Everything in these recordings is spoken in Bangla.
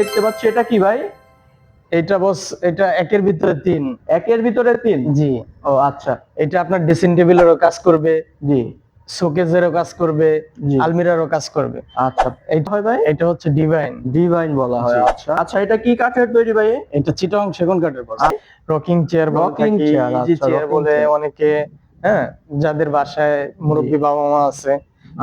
দেখতে পাচ্ছি এটা কি ভাই? এটা বস, এটা একের ভিতরে তিন। একের ভিতরে তিন? জি। ও আচ্ছা। এটা আপনার ড্রেসিং টেবিলেরও কাজ করবে, জি শোকেজেরও কাজ করবে, জি। আলমিরারও কাজ করবে। আচ্ছা, এটা হয় ভাই, এটা হচ্ছে ডিভাইন। ডিভাইন বলা হয়। জি। আচ্ছা আচ্ছা, এটা কি কাঠের তৈরি ভাই? এটা চিটাং সেগুন কাঠের বস। রকিং চেয়ার বলে রকিং থাকি, চেয়ার। ইজি আচ্ছা, চেয়ার রকিং বলে চেয়ার। অনেকে। হ্যাঁ, যাদের বাসায় মুরব্বী বাবা মা আছে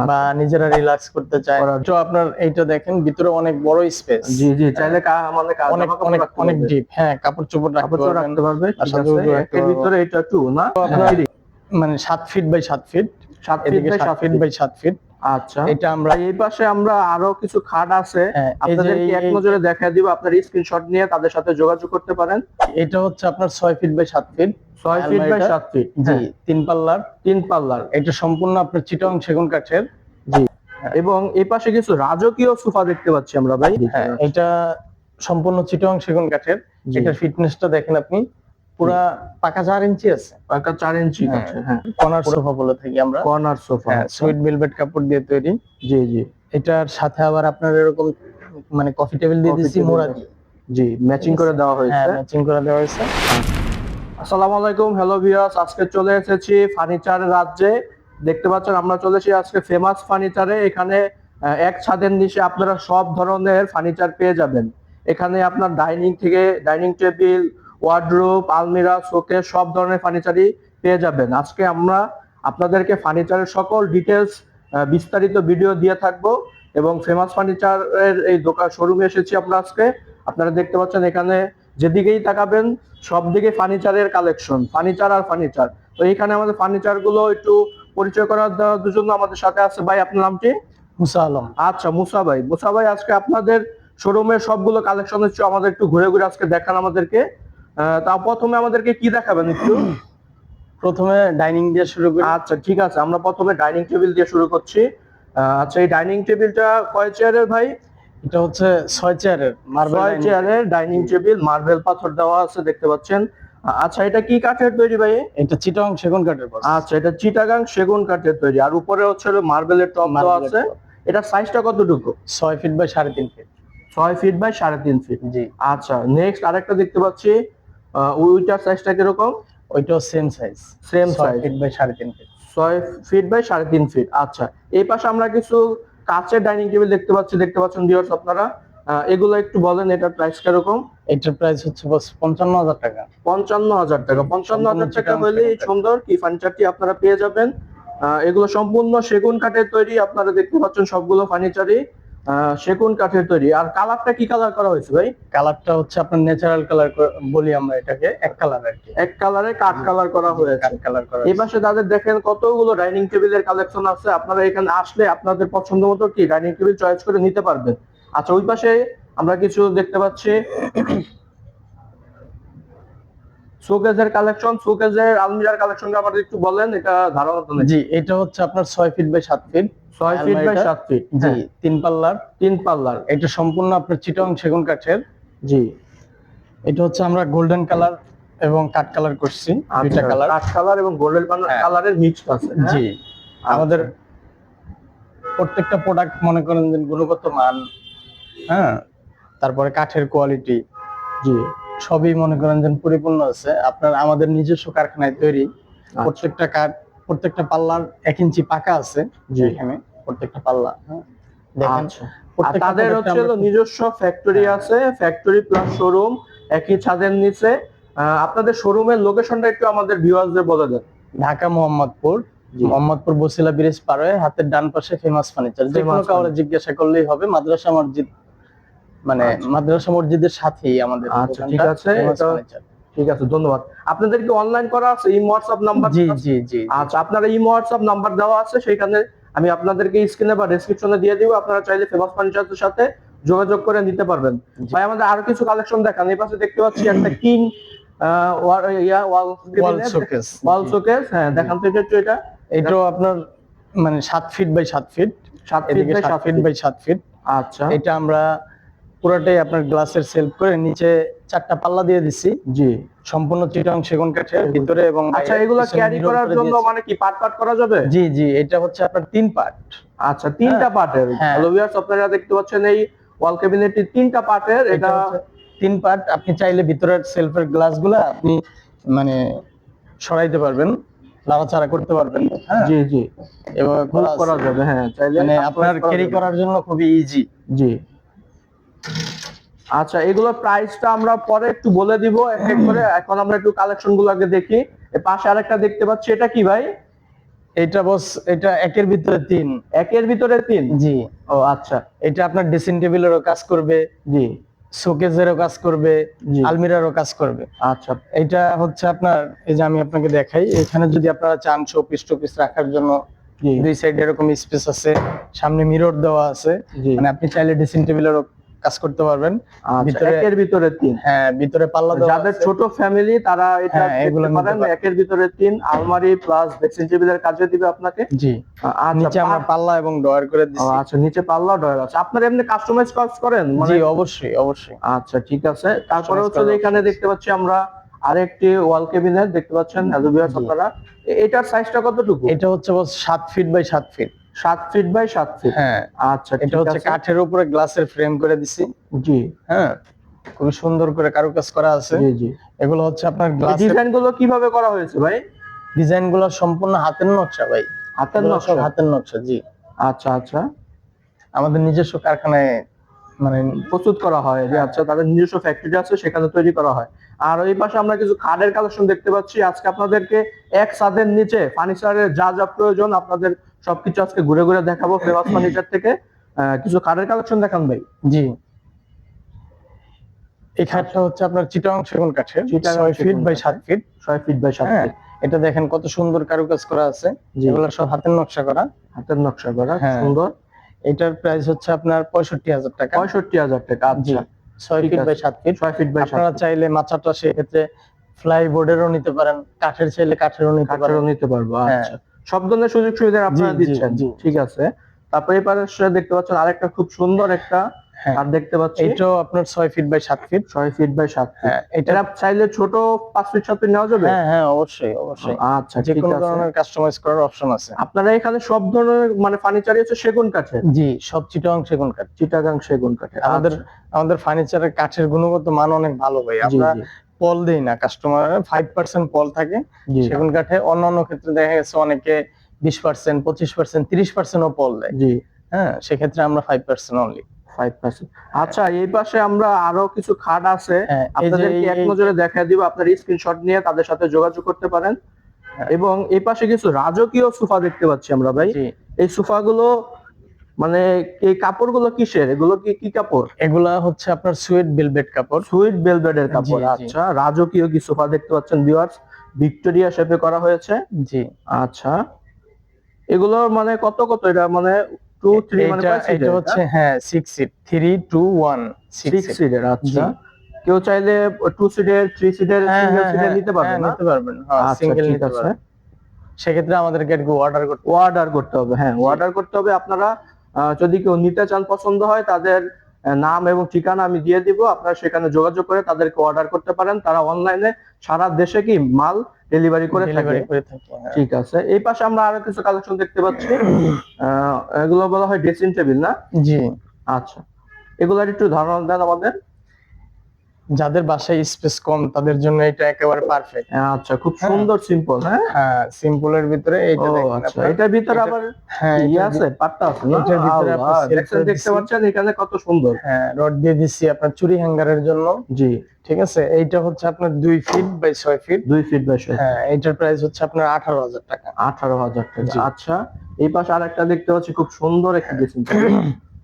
বা নিজেরা রিল্যাক্স করতে চায়, তো আপনার এইটা দেখেন ভিতরে অনেক বড় স্পেস। জি জি, চাইলে আমাদের অনেক জামা কাপড় অনেক রাখতে অনেক পারবে। ডিপ। হ্যাঁ, কাপড় চোপড় রাখতে পারবে। ঠিক আছে, সাজুগুজু রাখতে এর পারবো। ভিতরে এটা টু না? আপনার মানে 7 ফিট বাই 7 ফিট, 7 ফিট এদিকে by 7 7 feet feet. By 7 feet. আচ্ছা, এটা আমরা এই পাশে আমরা আরো কিছু খাট আছে, হ্যাঁ, এই যে আপনাদেরকে এক নজরে দেখায় দিব। আপনার স্ক্রিনশট নিয়ে তাদের সাথে যোগাযোগ করতে পারেন। এটা হচ্ছে আপনার 6 feet by 7 feet, 6 feet by 7 feet. জি, 3 পাল্লার। 3 পাল্লার। এটা সম্পূর্ণ আপনার চিটাং সেগুন কাঠের। জি। এবং এই পাশে কিছু রাজকীয় সোফা দেখতে পাচ্ছি আমরা ভাই। হ্যাঁ, এটা সম্পূর্ণ চিটাং সেগুন কাঠের। এটার ফিটনেসটা দেখেন আপনি, পুরা পাকা 4 ইঞ্চি আছে। পাকা 4 ইঞ্চি আছে। হ্যাঁ, কর্নার সোফা বলে থাকি আমরা। Corner sofa. হ্যাঁ, সুইট ভেলভেট কাপড় দিয়ে তৈরি। জি জি। এটার সাথে আবার আপনার এরকম মানে কফি টেবিল দিয়ে দিয়েছি মোড়া দিয়ে। জি, ম্যাচিং করে দেওয়া হয়েছে। হ্যাঁ, ম্যাচিং করে দেওয়া হয়েছে। আসসালামু আলাইকুম, হ্যালো ভিউয়ার্স। আজকে চলে এসেছি ফার্নিচারের রাজ্যে। দেখতে পাচ্ছেন আমরা চলে এসেছি আজকে ফেমাস ফার্নিচারে। এখানে এক ছাদের নিচে আপনারা সব ধরনের ফার্নিচার পেয়ে যাবেন। এখানে আপনার ডাইনিং টেবিল, ওয়ার্ডরোব, আলমিরা, শোকেস সব ধরনের ফার্নিচারই পেয়ে যাবেন। আজকে আমরা আপনাদেরকে ফার্নিচারের সকল ডিটেলস বিস্তারিত ভিডিও দিয়ে থাকবো। এবং ফেমাস ফার্নিচারের এই দোকান শোরুমে এসেছি আমরা আজকে। আপনারা দেখতে পাচ্ছেন এখানে যেদিকেই তাকাবেন সব দিকে ফার্নিচারের কালেকশন, ফার্নিচার আর ফার্নিচার। তো এইখানে আমাদের ফার্নিচার গুলো একটু পরিচয় করার জন্য আমাদের সাথে আছে ভাই। আপনার নামটি? মুসা আলম। আচ্ছা, মুসা ভাই। মুসা ভাই, আজকে আপনাদের শোরুমের সবগুলো কালেকশন হচ্ছে আমাদের একটু ঘুরে ঘুরে আজকে দেখান আমাদেরকে। তা প্রথমে আমাদেরকে কি দেখাবেন একটু? প্রথমে ডাইনিং দিয়ে শুরু করি। আচ্ছা ঠিক আছে, আমরা প্রথমে ডাইনিং টেবিল দিয়ে শুরু করছি। আচ্ছা, এই ডাইনিং টেবিলটা কয় চেয়ারের ভাই? এটা হচ্ছে 6 চেয়ারের, মার্বেল 6 চেয়ারের ডাইনিং টেবিল, মার্বেল পাথর দেওয়া আছে দেখতে পাচ্ছেন। আচ্ছা, এটা কি কাঠের তৈরি ভাই? এটা চিটাং সেগুন কাঠের বস। আচ্ছা, এটা চিটাগাং সেগুন কাঠের তৈরি। আর উপরে হচ্ছে মার্বেলের টপ দেওয়া আছে। এটা সাইজটা কতটুকু? 6 feet by 3.5 feet. 6 feet by 3.5 feet. জি। আচ্ছা, নেক্সট আরেকটা দেখতে পাচ্ছি। ওইটার সাইজটা কিরকম? ওইটাও same size, same 6 size, feet by 3.5 feet. 6 feet by 3.5 feet. আচ্ছা, এই পাশে আমরা কিছু কাচের ডাইনিং টেবিল দেখতে পাচ্ছেন ভিউয়ার্স আপনারা। এগুলো একটু বলেন, এটার প্রাইস কিরকম? এটার প্রাইস হচ্ছে বস 55,000 টাকা। 55,000 টাকা। 55,000 টাকা হলে এই সুন্দর কি ফার্নিচারটি আপনারা পেয়ে যাবেন। এগুলো সম্পূর্ণ সেগুন কাঠের তৈরি। আপনারা দেখতে পাচ্ছেন সবগুলো ফার্নিচারই সেগুন কাঠের তৈরি। আর কালারটা কি কালার করা হয়েছে ভাই? কালারটা হচ্ছে আপনার ন্যাচারাল কালার বলি আমরা এটাকে, এক কালার আর কি। এক কালারে কাঠ কালার করা হয়েছে। কাঠ কালার করা। এই পাশে তাদের দেখেন কতগুলো ডাইনিং টেবিলের কালেকশন আছে। আপনারা এখানে আসলে আপনাদের পছন্দ মতো কি ডাইনিং টেবিল চয়েস করে নিতে পারবেন। আচ্ছা, ওই পাশে আমরা কিছু দেখতে পাচ্ছি শোকেজের কালেকশন। শোকেজের আলমিরার কালেকশনটা আমাদের একটু বলেন, এটা ধারণা তো নেই। জি, এটা হচ্ছে আপনার 6 feet by 7 feet. 6 feet by 7 feet. জি, 3 পাল্লার। 3 পাল্লার। এটা সম্পূর্ণ আপনার চিটাং সেগুন কাঠের। জি। এটা হচ্ছে আমরা গোল্ডেন কালার এবং কাঠ কালার করছি, দুইটা কালার। কাঠ কালার এবং গোল্ডেন কালারের মিক্স আছে। জি। আমাদের প্রত্যেকটা প্রোডাক্ট মনে করেন যে গুণগত মান, হ্যাঁ, তারপরে কাঠের কোয়ালিটি, জি, সবই মনে করেন যে পরিপূর্ণ আছে। আপনার আমাদের নিজস্ব কারখানায় তৈরি। প্রত্যেকটা কাঠ, প্রত্যেকটা পাল্লার 1 ইঞ্চি পাকা আছে এখানে প্রত্যেকটা পাল্লা। দেখেন, তাদের হচ্ছে নিজস্ব ফ্যাক্টরি আছে, ফ্যাক্টরি প্লাস শোরুম একই ছাদের নিচে। আপনাদের শোরুমের লোকেশনটা একটু আমাদের ভিউয়ারদের বলে দেন। ঢাকা মোহাম্মদপুর বসিলা ব্রিজ পার হয়ে হাতের ডান পাশে ফেমাস ফার্নিচার। যে কোনো কাউরে জিজ্ঞাসা করলেই হবে। মাদ্রাসা মসজিদ, মানে মাদ্রাসা মসজিদের সাথেই আমাদের। আচ্ছা ঠিক আছে, ঠিক আছে, ধন্যবাদ। আপনাদের কি অনলাইন করা আছে? Imo WhatsApp number? জি জি জি। আচ্ছা, আপনারা ইমো হোয়াটসঅ্যাপ নাম্বার দেওয়া আছে, সেখানে আমি আপনাদেরকে স্ক্রিনে বা ডেসক্রিপশনে দিয়ে দিব। আপনারা চাইলে ফেমাস ফার্নিচারের সাথে যোগাযোগ করে নিতে পারবেন। ভাই, আমাদের আরো কিছু কালেকশন দেখান। এই পাশে দেখতে পাচ্ছি একটা কিং ওয়াল শোকেস। হ্যাঁ, দেখান তো এটা। এটাও আপনার মানে 7 feet by 7 feet. 7 feet by 7 feet. আচ্ছা, এটা আমরা পুরোটাই আপনার গ্লাসের সেলফ করে নিচে 4টা পাল্লা দিয়ে দিছি। জি, সম্পূর্ণ চিটাং সেগুন কাঠের ভিতরে এবং বাইরে। আচ্ছা, এগুলা ক্যারি করার জন্য মানে কি পার্ট পার্ট করা যাবে? জি জি, এটা হচ্ছে আপনার 3 পার্ট। আচ্ছা, 3টা পার্টের। হ্যালো ভিউয়ার্স, আপনারা দেখতে পাচ্ছেন এই ওয়াল ক্যাবিনেটটি 3টা পার্টের, এটা এটা হচ্ছে 3 পার্ট। আপনি চাইলে ভিতরের সেলফের গ্লাসগুলা আপনি মানে সরাইতে পারবেন, নাড়াচাড়া করতে পারবেন। হ্যাঁ, জি জি এভাবে মুভ করা করা আছে। যাবে, হ্যাঁ চাইলে মানে customize আপনার করা ক্যারি যাবে। করার জন্য খুবই ইজি। জি আচ্ছা, এগুলোর প্রাইসটা আমরা পরে একটু বলে দিব এক এক করে, এখন আমরা একটু কালেকশন গুলো আগে দেখি। এর পাশে আরেকটা দেখতে পাচ্ছি, এটা কি ভাই? এটা বস, এটা একের ভিতরে 3। একের ভিতরে 3? জি, ও আচ্ছা। এটা আপনার ড্রেসিং টেবিলেরও কাজ করবে, জি শোকেজেরও কাজ করবে, জি আলমিরারও কাজ করবে। আচ্ছা এটা হচ্ছে আপনার, এই যে আমি আপনাকে দেখাই, এখানে যদি আপনারা চান শোপিস টোপিস রাখার জন্য জি 2 সাইডে এরকম স্পেস আছে, সামনে মিরর দেওয়া আছে, জি মানে আপনি চাইলে ড্রেসিং টেবিলেরও কাজ করতে পারবেন। আচ্ছা, ভিতরে, একের ভিতরে 3। হ্যাঁ, ভিতরে পাল্লা দেওয়া যাদের আছে। ছোট ফ্যামিলি তারা এটা হ্যাঁ, এগুলো দেখতে নিতে পারেন, পারেন। একের ভিতরে 3 আলমারি প্লাস ড্রেসিং টেবিলের কাজে দিবে আপনাকে। জি, আচ্ছা নিচে আমরা পাল্লা এবং ডয়ার করে ও দিচ্ছি। আচ্ছা, নিচে পাল্লা ডয়ার আছে। আপনারা এমনি কাস্টমাইজ কাজ করেন জি, মানে? অবশ্যই অবশ্যই। আচ্ছা ঠিক আছে। তারপরে Customize হচ্ছে করার এখানে option দেখতে পাচ্ছি আমরা আরেকটি ওয়াল ক্যাবিনেট দেখতে পাচ্ছেন। হ্যালো ভিউয়ার্স, জি। আপনারা এটার সাইজটা কতটুকু? এটা হচ্ছে boss 7 feet by 7 feet. 7 feet by 7 feet. হ্যাঁ, আচ্ছা এটা ঠিক হচ্ছে আছে। কাঠের উপরে গ্লাসের ফ্রেম করে দিছি। জি হ্যাঁ, খুব সুন্দর করে কারুকাজ করা আছে। জি জি এগুলো হচ্ছে আপনার এই গ্লাসের ডিজাইন গুলো কিভাবে করা হয়েছে ভাই? ডিজাইন গুলো সম্পূর্ণ হাতের নকশা ভাই। হাতের এগুলো সব নকশা? হাতের নকশা। জি, আচ্ছা আচ্ছা, আমাদের নিজস্ব কারখানায় মানে প্রস্তুত করা হয় যে, আচ্ছা তাদের নিজস্ব ফ্যাক্টরি আছে সেখানে তৈরি করা হয়। আর ওই পাশে আমরা কিছু খাটের কালেকশন দেখতে পাচ্ছি। আজকে আপনাদেরকে এক ছাদের নিচে ফার্নিচারের যা যা প্রয়োজন আপনাদের সবকিছু আজকে ঘুরে ঘুরে দেখাবো ফেমাস ফার্নিচার থেকে। কিছু খাটের কালেকশন দেখান ভাই। জি, এই খাটটা হচ্ছে আপনার চিটাগাং সেগুন কাঠের, চিটাগাং 6 ফিট সেগুন বাই কাঠের। 7 ফিট। 6 ফিট বাই 7 হ্যাঁ, ফিট। এটা দেখেন কত সুন্দর কারুকাজ করা আছে। জি। এগুলো সব হাতের নকশা করা। হাতের নকশা করা, হ্যাঁ। সুন্দর। এটার প্রাইস হচ্ছে আপনার 65,000 টাকা। 65,000 টাকা। জি, আচ্ছা 6 ঠিক ফিট বাই আছে। 7 ফিট। 6 ফিট বাই 7 আপনারা ফিট। চাইলে মাচাটা সেক্ষেত্রে ফ্লাইবোর্ডেরও নিতে পারেন, কাঠের চাইলে কাঠেরও নিতে পারেন। কাঠেরও নিতে পারবো। হ্যাঁ। আচ্ছা, সব ধরনের সুযোগ সুবিধা আপনারা জি, জি, দিচ্ছেন। জি। ঠিক আছে। তারপরে এই পাশে দেখতে পাচ্ছেন আরেকটা খুব সুন্দর একটা হ্যাঁ, কাঠ দেখতে পাচ্ছি। এটাও আপনার 6 feet by 7 feet. 6 feet by 7 feet. হ্যাঁ, এটা এটা চাইলে ছোট 5 ফিট 7 ফিট নেওয়া যাবে? হ্যাঁ হ্যাঁ, অবশ্যই অবশ্যই। আচ্ছা যে ঠিক কোনো আছে। ধরনের কাস্টমাইজ করার অপশন আছে। আপনারা এখানে সব ধরনের মানে ফার্নিচারই হচ্ছে সেগুন কাঠের? জি, সব চিটাগাং সেগুন কাঠ। চিটাগাং সেগুন কাঠের। আমাদের আচ্ছা, আমাদের ফার্নিচারের কাঠের গুণগত মান অনেক ভালো ভাই। জি আমরা জি পল দেই না কাস্টমারের, 5% পল থাকে জি সেগুন কাঠে। অন্যান্য ক্ষেত্রে দেখা গেছে অনেকে 20%, 25%, 30% ও পল দেয়। জি হ্যাঁ, সেক্ষেত্রে আমরা 5% অনলি। 5%। আচ্ছা, এই পাশে আমরা আরো কিছু খাট আছে, হ্যাঁ, এই যে আপনাদেরকে এক নজরে দেখায় দিব। আপনার স্ক্রিনশট নিয়ে তাদের সাথে যোগাযোগ করতে পারেন। হ্যাঁ। এবং এই পাশে কিছু রাজকীয় সোফা দেখতে পাচ্ছি আমরা ভাই। জি, এই সোফাগুলো মানে এই কাপড়গুলো কিসের? এগুলো কি কি কাপড়? এগুলা হচ্ছে আপনার সুইট ভেলভেট কাপড়। সুইট ভেলভেটের জি, কাপড়। জি। আচ্ছা, রাজকীয় কি সোফা দেখতে পাচ্ছেন ভিউয়ার্স, ভিক্টোরিয়া শেপে করা হয়েছে। জি, আচ্ছা, এগুলো মানে কত কত? এটা মানে 2 3 মানে এটা কয় সিটের? এটা হচ্ছে হ্যাঁ 6 সিট, 3 2 1 6 6 সিট। সিটের। আচ্ছা, জি। কেউ চাইলে 2 সিটের 3 সিটের হ্যাঁ সিঙ্গেল হ্যাঁ সিটের হ্যাঁ, নিতে পারবে হ্যাঁ, না? নিতে পারবেন। হ্যাঁ, আচ্ছা সিঙ্গেল ঠিক নিতে আছে। পারবেন। সেক্ষেত্রে আমাদেরকে একটু অর্ডার করতে হবে। অর্ডার করতে হবে, হ্যাঁ অর্ডার করতে হবে। আপনারা যদি কেউ নিতে চান, পছন্দ হয়, তাদের নাম এবং ঠিকানা আমি দিয়ে দিব। আপনারা সেখানে যোগাযোগ করে তাদেরকে অর্ডার করতে পারেন। তারা অনলাইনে সারা দেশে কি মাল ডেলিভারি করে থাকে। ডেলিভারি করে থাকি। হ্যাঁ। ঠিক আছে। এই পাশে আমরা আরো কিছু কালেকশন দেখতে পাচ্ছি। এগুলো বলা হয় ড্রেসিং টেবিল না? জি, আচ্ছা, এগুলার একটু ধারণা দেন আমাদের। যাদের বাসায় স্পেস কম তাদের জন্য এটা একেবারে পারফেক্ট। আচ্ছা, খুব হ্যাঁ। সুন্দর সিম্পল। হ্যাঁ হ্যাঁ, সিম্পলের ভিতরে ও এইটা দেখেন আচ্ছা, আপনার। এটার ভিতরে এটা- আবার হ্যাঁ, ইয়ে এটার আছে, পাট্টা আছে না? এটার ভিতরে আপনার আল্লাহ, self দেখছেন, করে দেখতে দিছি। পাচ্ছেন এখানে কত সুন্দর। হ্যাঁ, রড দিয়ে দিছি আপনার চুরি হ্যাঙ্গারের জন্য। জি, ঠিক আছে, এইটা হচ্ছে আপনার 2 feet by 6 feet. 2 feet by 6। হ্যাঁ, এইটার প্রাইস হচ্ছে আপনার 18,000 টাকা। 18,000 টাকা। জি। আচ্ছা, এই পাশে আরেকটা দেখতে পাচ্ছি, খুব সুন্দর একটা ড্রেসিং টেবিল।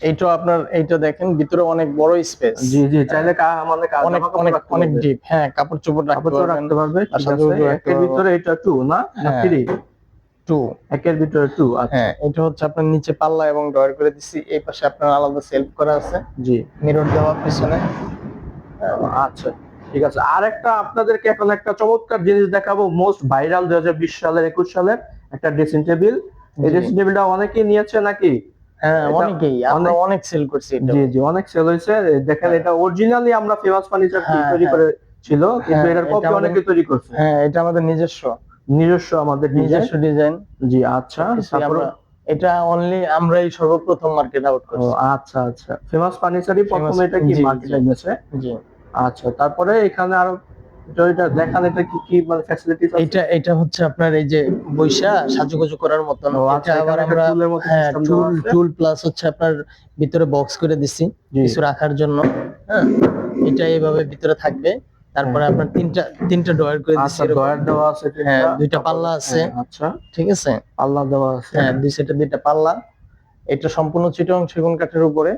এইটা আপনার, এইটা দেখেন ভিতরে অনেক বড় স্পেস। জি জি, চাইলে মানে অনেক জামা কাপড় অনেক রাখতে অনেক পারবে। ডিপ। হ্যাঁ, কাপড় চোপড় রাখতে কাপড় পারবেন। রাখতে পারবে। ঠিক বাসার আছে। জন্য রাখতে একের পারবো। ভিতরে এটা 2 না? না হ্যাঁ। 3? 2। একের ভিতরে 2। আচ্ছা হ্যাঁ, এটা হচ্ছে আপনার নিচে পাল্লা এবং ড্রয়ার করে দিছি। এই পাশে আপনার আলাদা সেলফ করা আছে, জি। মিরর দেওয়া পিছনে। আচ্ছা ঠিক আছে। আর একটা আপনাদেরকে এখন একটা চমৎকার জিনিস দেখাবো, মোস্ট ভাইরাল 2020 সালের 21 সালের একটা ড্রেসিং টেবিল। এই জি। ড্রেসিং টেবিলটা অনেকেই নিয়েছে নাকি? হ্যাঁ, এটা অনেকেই, আমরা অনেক সেল করছি এটা। জি জি, অনেক সেল হয়েছে। দেখেন, এটা অরিজিনালি আমরা ফেমাস ফার্নিচার হ্যাঁ, তৈরি হ্যাঁ। করেছিল, কিন্তু হ্যাঁ, এটার এটা কপি আমাদের- অনেকে তৈরি করছে। হ্যাঁ, এটা আমাদের নিজস্ব নিজস্ব আমাদের ডিজাইন। ডিজাইন। জি আচ্ছা। সবকিছুই তারপরে আমরা এটা অনলি আমরাই সর্বপ্রথম মার্কেট আউট ও করছি। আচ্ছা আচ্ছা, ফেমাস ফার্নিচারই প্রথম Famous- এটা কি জি, মার্কেটে জি। গেছে। জি, আচ্ছা, তারপরে এখানে আরো এটা দেখান, এটা কি কি মানে ফ্যাসিলিটিস আছে? এটা হচ্ছে আপনার এই যে বৈশা সাজুগুজু করার মতন। ও এটা আচ্ছা, আবার এখানে একটা আমরা টুলের মতো হ্যাঁ সিস্টেম দেওয়া টুল আছে। টুল প্লাস হচ্ছে আপনার ভিতরে বক্স করে দিছি জি। কিছু রাখার জন্য। হ্যাঁ, এটা এইভাবে ভিতরে থাকবে। তারপরে হ্যাঁ। আপনার তিনটা ডয়ার করে দিছি আচ্ছা, এরকম। ডয়ার দেওয়া আছে হ্যাঁ, তিনটা, দুইটা তারপরে পাল্লা আছে। আচ্ছা, ঠিক আছে। পাল্লা দেওয়া আছে। হ্যাঁ, দুই সেটে দুইটা পাল্লা। এটা সম্পূর্ণ চিটং সেগুন কাঠের উপরে।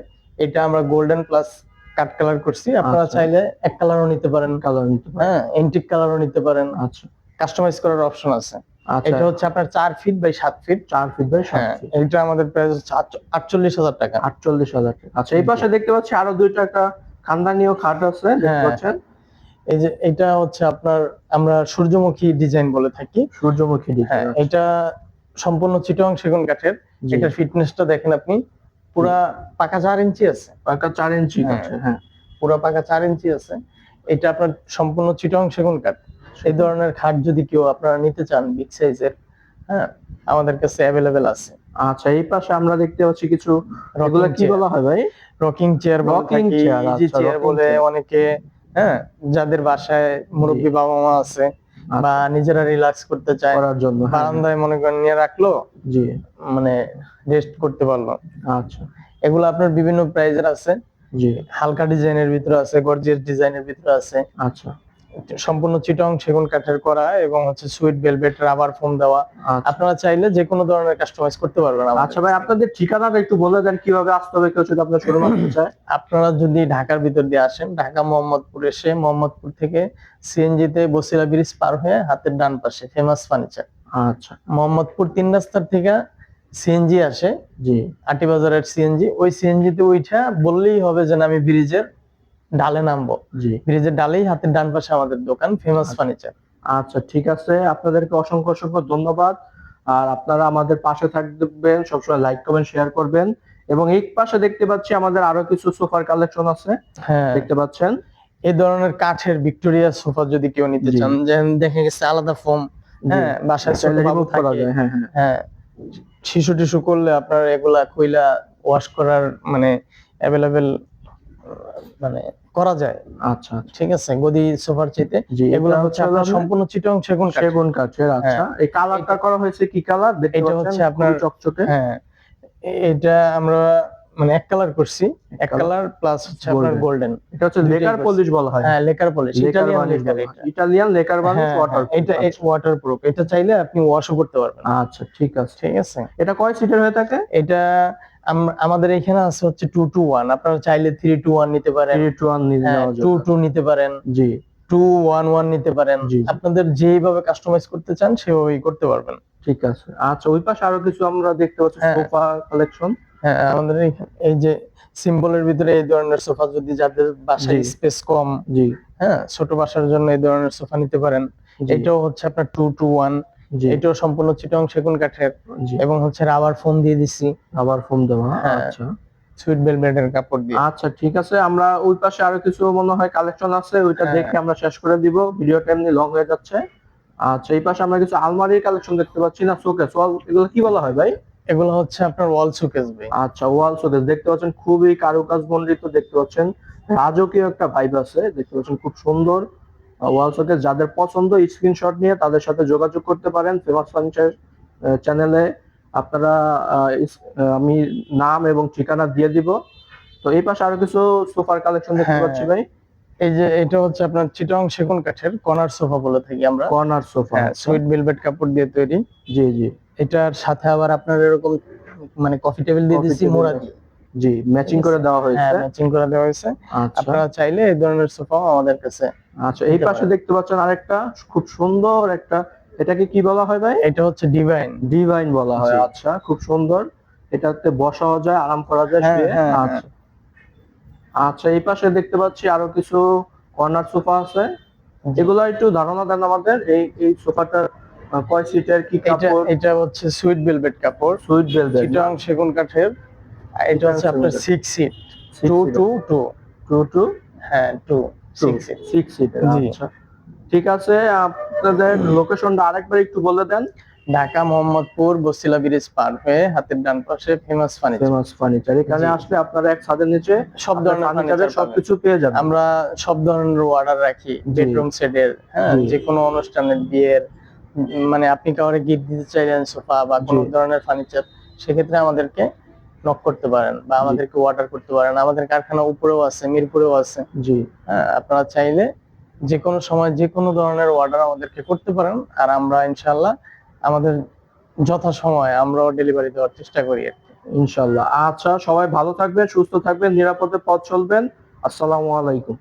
এটা আমরা গোল্ডেন প্লাস কাট কালার করছি। আপনারা আচ্ছা, চাইলে এক কালারও নিতে পারেন। কালার নিতে পারেন। হ্যাঁ, এন্টিক কালারও নিতে পারেন। আচ্ছা কাস্টমাইজ করার অপশন আছে। আচ্ছা, এটা হচ্ছে আপনার 4 feet by 7 feet. 4 feet by 7 হ্যাঁ, ফিট। এটা আমাদের প্রাইস হচ্ছে 48,000 টাকা। 48,000 টাকা। আচ্ছা, এই পাশে দেখতে পাচ্ছি আরো দুইটা একটা খানদানীয় খাট আছে, দেখতে হ্যাঁ, পাচ্ছেন। এই যে এটা হচ্ছে আপনার আমরা সূর্যমুখী ডিজাইন বলে থাকি। সূর্যমুখী হ্যাঁ, ডিজাইন। এটা সম্পূর্ণ চিটং সেগুন কাঠের। জি। এটার ফিটনেসটা দেখেন আপনি, পুরা পাকা 4 ইঞ্চি আছে। পাকা 4 ইঞ্চি হ্যাঁ। আছে, হ্যাঁ। পুরা পাকা 4 ইঞ্চি আছে। এটা আপনার সম্পূর্ণ চিটং সেগুন কাঠ। এই ধরনের খাট যদি কেউ আপনারা নিতে চান বিগ সাইজের, হ্যাঁ, আমাদের কাছে অ্যাভেলেবেল আছে। আচ্ছা, এই পাশে আমরা দেখতে পাচ্ছি কিছু, Rocking এগুলা কি chair। বলা হয় ভাই? রকিং চেয়ার বলে রকিং থাকি, চেয়ার। ইজি আচ্ছা, চেয়ার রকিং বলে চেয়ার। অনেকে। হ্যাঁ, যাদের বাসায় মুরব্বী বাবা মা আছে বা নিজেরা রিল্যাক্স করতে চায়, করার জন্য, হ্যাঁ, বারান্দায় মনে করেন নিয়ে রাখলো, জি। মানে রেস্ট করতে পারলো। আচ্ছা, এগুলো আপনার বিভিন্ন প্রাইজের আছে। জি। হালকা ডিজাইনের ভিতরে আছে, গর্জিয়াস ডিজাইনের ভিতরে আছে। আচ্ছা সম্পূর্ণ চিটং সেগুন কাঠের করা এবং হচ্ছে সুইট ভেলভেট রাবার ফোম দেওয়া। আচ্ছা। আপনারা চাইলে যে কোনো ধরনের কাস্টমাইজ করতে পারবেন আমাদের আচ্ছা ভাই, কাছে। আপনাদের ঠিকানাটা একটু বলে দেন, কিভাবে আসতে হবে কেউ যদি আপনার শোরুম আসতে চায়? আপনারা যদি ঢাকার ভিতর দিয়ে আসেন, ঢাকা মোহাম্মদপুর এসে মোহাম্মদপুর থেকে সিএনজি তে বসিলা ব্রিজ পার হয়ে হাতের ডান পাশে ফেমাস ফার্নিচার। আচ্ছা, মোহাম্মদপুর 3 রাস্তার থেকে সিএনজি আসে, জি। আটি বাজারের সিএনজি। ওই সিএনজি তে উঠা বললেই হবে যে আমি ব্রিজের ডালে নামবো। জি। ব্রিজের ডালেই হাতের ডান পাশে আমাদের দোকান ফেমাস ফার্নিচার। আচ্ছা, ঠিক আছে, আপনাদেরকে অসংখ্য অসংখ্য ধন্যবাদ। আর আপনারা আমাদের পাশে থাকবেন, সবসময় লাইক কমেন্ট শেয়ার করবেন। এবং এই পাশে দেখতে পাচ্ছি আমাদের আরো কিছু সোফার কালেকশন আছে, হ্যাঁ, দেখতে পাচ্ছেন। এই ধরনের কাঠের ভিক্টোরিয়া সোফা যদি কেউ নিতে জি। চান, যে দেখা গেছে আলাদা ফোম, হ্যাঁ, বাসায় ছোট চাইলে বাবু রিমুভ করা থাকে, যায়, হ্যাঁ হ্যাঁ। হ্যাঁ, শিশু টিস্যু করলে আপনার এগুলা কইলা ওয়াশ করার মানে অ্যাভেলেবেল মানে করা যায়। আচ্ছা আচ্ছা, ঠিক আছে, গদি সোফার চাইতে জি। এগুলা এটা হচ্ছে আপনার হলো সম্পূর্ণ চিটং সেগুন কাঠ। সেগুন কাঠের। আচ্ছা, এই কালারটা করা হয়েছে কি কালার দেখতে এটা পাচ্ছেন? হচ্ছে আপনার খুবই চকচকে। হ্যাঁ, এটা আমরা মানে এক কালার করছি, এক colour কালার প্লাস হচ্ছে আপনার golden। গোল্ডেন। এটা হচ্ছে দুইটাই লেকার করছি। পলিশ বলা হয়। হ্যাঁ, lacquer polish, lacquer Italian varnish lacquer বলা হয়। এটা। ইটালিয়ান লেকার বানিশ হ্যাঁ, ওয়াটার। এটা ওয়াটারপ্রুফ। এটা চাইলে আপনি ওয়াশও করতে পারবেন। আচ্ছা, ঠিক আছে। ঠিক আছে। এটা কয় সিটের হয়ে থাকে? এটা আমাদের এখানে আছে হচ্ছে 2 to 1। আপনারা চাইলে 3 to 1 নিতে পারেন। 3 to 1 নিয়ে হ্যাঁ, নেওয়া 2 যাবে। to নিতে পারেন, জি 2-1-1 নিতে পারেন। জি জি, আপনাদের যেভাবে কাস্টমাইজ করতে চান সেভাবেই করতে পারবেন। ঠিক আছে। আচ্ছা, ওই পাশে আরো কিছু আমরা দেখতে পাচ্ছি হ্যাঁ। Sofa collection. হ্যাঁ, আমাদের এই যে সিম্বলের ভিতরে এই ধরনের সোফা, যদি যাদের বাসায় জি। স্পেস কম, জি হ্যাঁ, ছোট বাসার জন্য এই ধরনের সোফা নিতে পারেন। জি এটাও হচ্ছে আপনার 2 to 1। জি এটাও সম্পূর্ণ চিটং সেগুন কাঠের জি, এবং হচ্ছে রাবার ফোম দিয়ে দিছি, আবার ফোম দেওয়া। হ্যাঁ, আচ্ছা সুইট ভেলভেটের কাপড় দিয়ে। আচ্ছা, ঠিক আছে। আমরা ওই পাশে আরো কিছু মনে হয় কালেকশন আছে, ওইটা হ্যাঁ। দেখে আমরা শেষ করে দিব, ভিডিওটা এমনি লং হয়ে যাচ্ছে। আচ্ছা, এই পাশে আমরা কিছু আলমারির কালেকশন দেখতে পাচ্ছি, না শোকেস, এগুলো কি বলা হয় ভাই? এগুলো হচ্ছে আপনার ওয়াল শোকেস ভাই। আচ্ছা, ওয়াল শোকেস দেখতে পাচ্ছেন, খুবই কারুকাজ মণ্ডিত, দেখতে পাচ্ছেন রাজকীয় একটা ভাইব আছে, দেখতে পাচ্ছেন খুব সুন্দর ওয়াল শোকেস। যাদের পছন্দ স্ক্রিনশট নিয়ে তাদের সাথে যোগাযোগ করতে পারেন ফেমাস ফার্নিচার চ্যানেলে। আপনারা আমি নাম এবং ঠিকানা দিয়ে দিব। তো এই পাশে আরো কিছু সোফার কালেকশন দেখতে হ্যাঁ। পাচ্ছি ভাই। এই যে এটা হচ্ছে আপনার চিটং সেগুন কাঠের কর্নার সোফা বলে থাকি আমরা। Corner sofa. হ্যাঁ, সুইট ভেলভেট কাপড় দিয়ে তৈরি। জি জি, এটার সাথে আবার আপনার এরকম মানে কফি টেবিল দিয়ে Coffee দিছি table মোড়া দিয়ে। দিয়ে। জি, ম্যাচিং করে দেওয়া হ্যাঁ, হয়েছে। ম্যাচিং করে দেওয়া হয়েছে। আচ্ছা আপনারা চাইলে এই ধরনের সোফাও আমাদের কাছে। আচ্ছা, এই নিতে পাশে পারেন। দেখতে পাচ্ছেন আরেকটা খুব সুন্দর একটা, এটাকে কি বলা হয় ভাই? এটা হচ্ছে ডিভাইন। ডিভাইন বলা হয়। জি। আচ্ছা, খুব সুন্দর। এটাতে বসাও যায়, আরাম করা যায় হ্যাঁ, শুয়ে। হ্যাঁ, হ্যাঁ। আচ্ছা আচ্ছা, এই পাশে দেখতে পাচ্ছি আরো কিছু কর্নার সোফা আছে। জি। এগুলো একটু ধারণা দেন আমাদের, এই সোফাটা কয় সিটের, কি এটা কাপড়? এটা হচ্ছে সুইট ভেলভেট কাপড়, সুইট ভেলভেট, চিটং সেগুন কাঠের। এটা হচ্ছে আপনার 6 সিট, 2 to 2। 2 to হ্যাঁ, 2 6 সিট। 6 সিটের। জি। আচ্ছা, ঠিক আছে। আপনাদের লোকেশনটা আরেকবার একটু বলে দেন। ঢাকা মোহাম্মদপুর বসিলা ব্রিজ পার হয়ে হাতের ডান পাশে ফেমাস ফার্নিচার। ফেমাস ফার্নিচার, এখানে জি। আসলে আপনারা এক ছাদের নিচে সব ধরনের ফার্নিচারের ফার্নিচার পাবেন। সবকিছু পেয়ে যাবেন। আমরা সব ধরনের অর্ডার রাখি, জি। বেডরুম সেটের, হ্যাঁ, জি। যে কোনো অনুষ্ঠানের, বিয়ের, মানে আপনি কাউরে গিফট দিতে চাইলেন সোফা বা কোনো জি। ধরনের ফার্নিচার, সেক্ষেত্রে আমাদেরকে নক করতে পারেন বা আমাদেরকে অর্ডার করতে পারেন। আমাদের কারখানা উপরেও আছে, মিরপুরেও আছে। জি। হ্যাঁ, আপনারা চাইলে যে কোনো সময় যে কোনো ধরনের অর্ডার আমাদেরকে করতে পারেন, আর আমরা ইনশাল্লাহ আমাদের যথাসময়ে আমরাও ডেলিভারি দেওয়ার চেষ্টা করি আর কি। ইনশাল্লাহ। আচ্ছা, সবাই ভালো থাকবেন, সুস্থ থাকবেন, নিরাপদে পথ চলবেন। আসসালামু আলাইকুম।